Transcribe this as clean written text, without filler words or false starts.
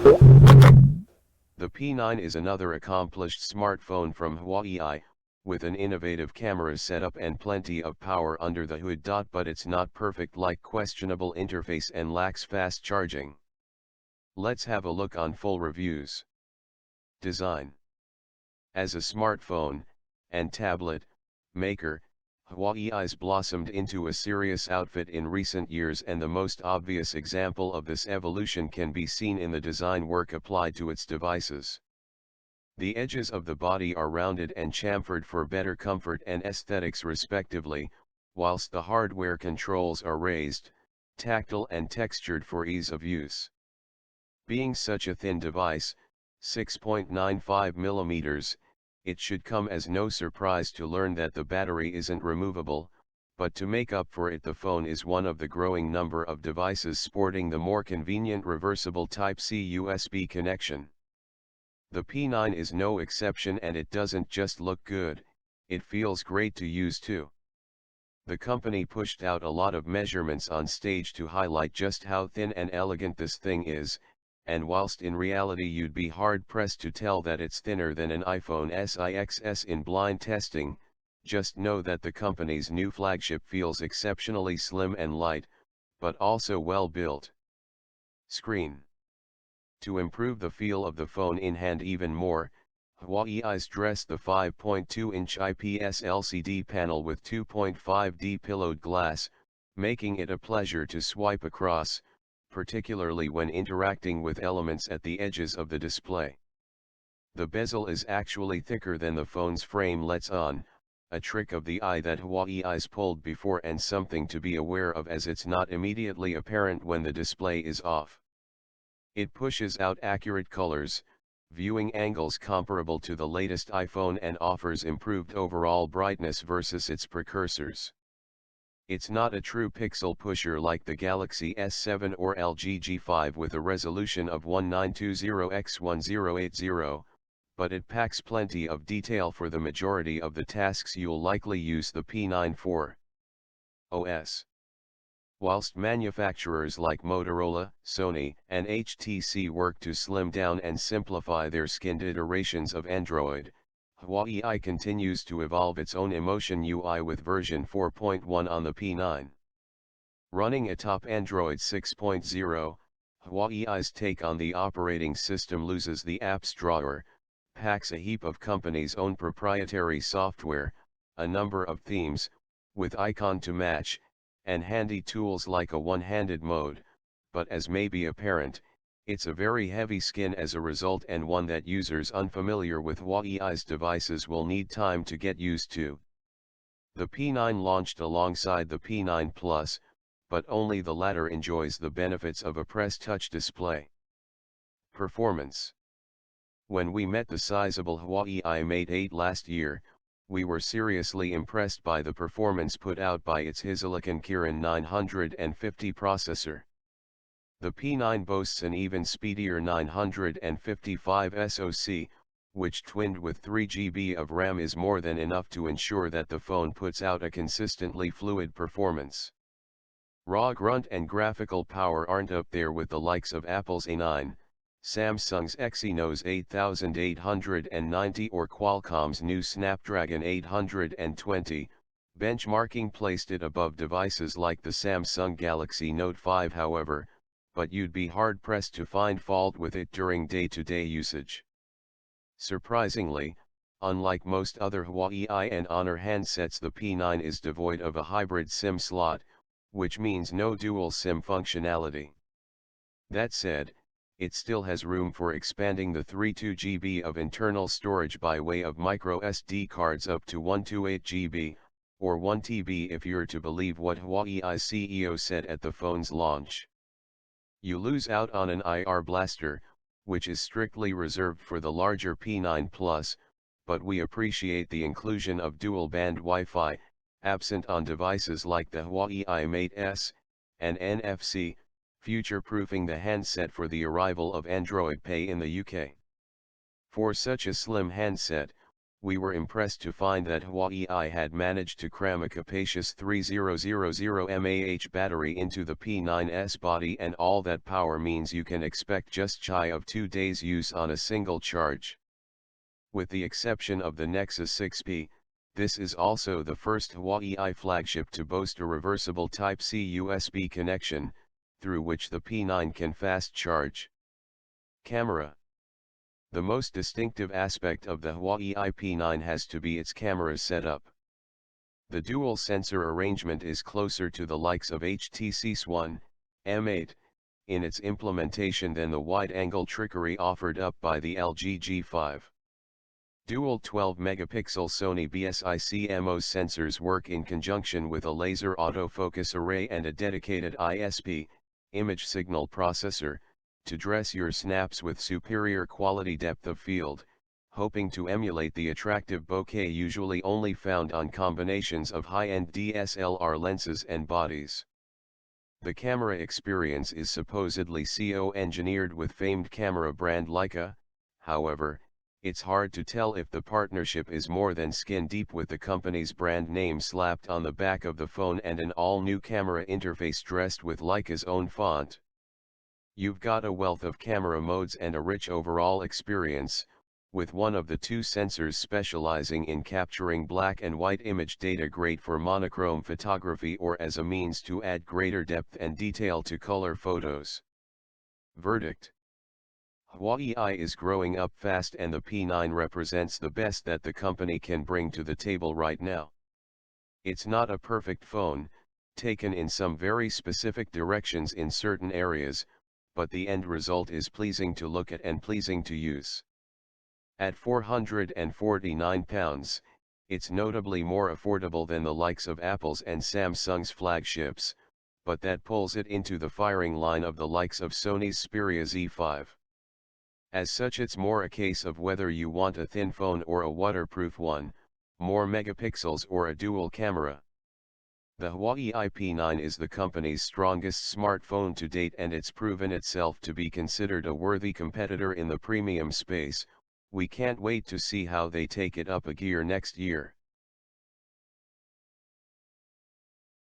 The P9 is another accomplished smartphone from Huawei, with an innovative camera setup and plenty of power under the hood. But it's not perfect, like questionable interface and lacks fast charging. Let's have a look on full reviews. Design. As a smartphone and tablet maker, Huawei's blossomed into a serious outfit in recent years, and the most obvious example of this evolution can be seen in the design work applied to its devices. The edges of the body are rounded and chamfered for better comfort and aesthetics respectively, whilst the hardware controls are raised, tactile and textured for ease of use. Being such a thin device, 6.95 mm, it should come as no surprise to learn that the battery isn't removable, but to make up for it, the phone is one of the growing number of devices sporting the more convenient reversible Type-C USB connection. The P9 is no exception, and it doesn't just look good, it feels great to use too. The company pushed out a lot of measurements on stage to highlight just how thin and elegant this thing is, and whilst in reality you'd be hard-pressed to tell that it's thinner than an iPhone SIXS in blind testing, just know that the company's new flagship feels exceptionally slim and light, but also well built. Screen. To improve the feel of the phone in hand even more, Huawei's dressed the 5.2-inch IPS LCD panel with 2.5D pillowed glass, making it a pleasure to swipe across, particularly when interacting with elements at the edges of the display. The bezel is actually thicker than the phone's frame lets on, a trick of the eye that Huawei's pulled before, and something to be aware of, as it's not immediately apparent when the display is off. It pushes out accurate colors, viewing angles comparable to the latest iPhone, and offers improved overall brightness versus its precursors. It's not a true pixel pusher like the Galaxy S7 or LG G5 with a resolution of 1920x1080, but it packs plenty of detail for the majority of the tasks you'll likely use the P9 for. OS. Whilst manufacturers like Motorola, Sony, and HTC work to slim down and simplify their skinned iterations of Android, Huawei continues to evolve its own Emotion UI with version 4.1 on the P9. Running atop Android 6.0, Huawei's take on the operating system loses the apps drawer, packs a heap of company's own proprietary software, a number of themes, with icon to match, and handy tools like a one-handed mode, but as may be apparent, it's a very heavy skin as a result, and one that users unfamiliar with Huawei's devices will need time to get used to. The P9 launched alongside the P9 Plus, but only the latter enjoys the benefits of a Press Touch display. Performance. When we met the sizable Huawei Mate 8 last year, we were seriously impressed by the performance put out by its Silicon Kirin 950 processor. The P9 boasts an even speedier 955 SoC, which twinned with 3 GB of RAM is more than enough to ensure that the phone puts out a consistently fluid performance. Raw grunt and graphical power aren't up there with the likes of Apple's A9, Samsung's Exynos 8890 or Qualcomm's new Snapdragon 820, benchmarking placed it above devices like the Samsung Galaxy Note 5 however, but you'd be hard-pressed to find fault with it during day-to-day usage. Surprisingly, unlike most other Huawei and Honor handsets, the P9 is devoid of a hybrid SIM slot, which means no dual SIM functionality. That said, it still has room for expanding the 32 GB of internal storage by way of micro SD cards up to 128 GB, or 1 TB if you're to believe what Huawei's CEO said at the phone's launch. You lose out on an IR blaster, which is strictly reserved for the larger P9 Plus, but we appreciate the inclusion of dual-band Wi-Fi, absent on devices like the Huawei Mate S, and NFC, future-proofing the handset for the arrival of Android Pay in the UK. For such a slim handset, we were impressed to find that Huawei had managed to cram a capacious 3000 mAh battery into the P9's body, and all that power means you can expect just shy of 2 days use on a single charge. With the exception of the Nexus 6P, this is also the first Huawei flagship to boast a reversible Type-C USB connection, through which the P9 can fast charge. Camera. The most distinctive aspect of the Huawei P9 has to be its camera setup. The dual sensor arrangement is closer to the likes of HTC's One, M8, in its implementation than the wide-angle trickery offered up by the LG G5. Dual 12-megapixel Sony BSI-CMOS sensors work in conjunction with a laser autofocus array and a dedicated ISP, image signal processor, to dress your snaps with superior quality depth of field, hoping to emulate the attractive bokeh usually only found on combinations of high-end DSLR lenses and bodies. The camera experience is supposedly co-engineered with famed camera brand Leica. However, it's hard to tell if the partnership is more than skin deep, with the company's brand name slapped on the back of the phone and an all-new camera interface dressed with Leica's own font. You've got a wealth of camera modes and a rich overall experience, with one of the two sensors specializing in capturing black and white image data, great for monochrome photography or as a means to add greater depth and detail to color photos. Verdict: Huawei is growing up fast, and the P9 represents the best that the company can bring to the table right now. It's not a perfect phone, taken in some very specific directions in certain areas, but the end result is pleasing to look at and pleasing to use. At £449, it's notably more affordable than the likes of Apple's and Samsung's flagships, but that pulls it into the firing line of the likes of Sony's Xperia Z5. As such, it's more a case of whether you want a thin phone or a waterproof one, more megapixels or a dual camera. The Huawei P9 is the company's strongest smartphone to date, and it's proven itself to be considered a worthy competitor in the premium space. We can't wait to see how they take it up a gear next year.